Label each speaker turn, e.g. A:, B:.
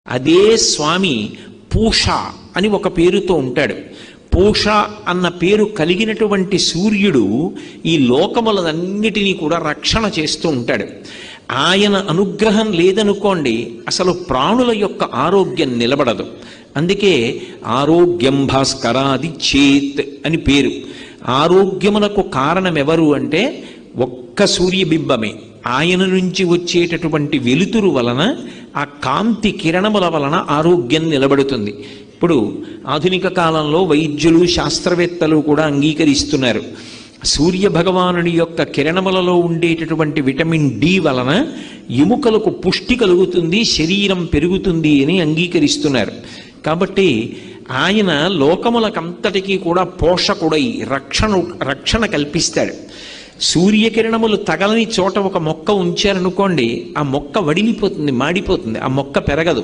A: అదే స్వామి పూష అని ఒక పేరుతో ఉంటాడు. పూష అన్న పేరు కలిగినటువంటి సూర్యుడు ఈ లోకములన్నిటినీ కూడా రక్షణ చేస్తూ ఉంటాడు. ఆయన అనుగ్రహం లేదనుకోండి అసలు ప్రాణుల యొక్క ఆరోగ్యం నిలబడదు. అందుకే ఆరోగ్యం భాస్కరాది చేత్ అని పేరు. ఆరోగ్యమునకు కారణం ఎవరు అంటే ఒక్క సూర్యబింబమే. ఆయన నుంచి వచ్చేటటువంటి వెలుతురు వలన, ఆ కాంతి కిరణముల వలన ఆరోగ్యం నిలబడుతుంది. ఇప్పుడు ఆధునిక కాలంలో వైద్యులు శాస్త్రవేత్తలు కూడా అంగీకరిస్తున్నారు. సూర్య భగవానుడి యొక్క కిరణములలో ఉండేటటువంటి విటమిన్ డి వలన ఎముకలకు పుష్టి కలుగుతుంది, శరీరం పెరుగుతుంది అని అంగీకరిస్తున్నారు. కాబట్టి ఆయన లోకములకంతటికీ కూడా పోషకుడై రక్షణ కల్పిస్తాడు. సూర్యకిరణములు తగలని చోట ఒక మొక్క ఉంచారనుకోండి, ఆ మొక్క వడిలిపోతుంది, మాడిపోతుంది, ఆ మొక్క పెరగదు.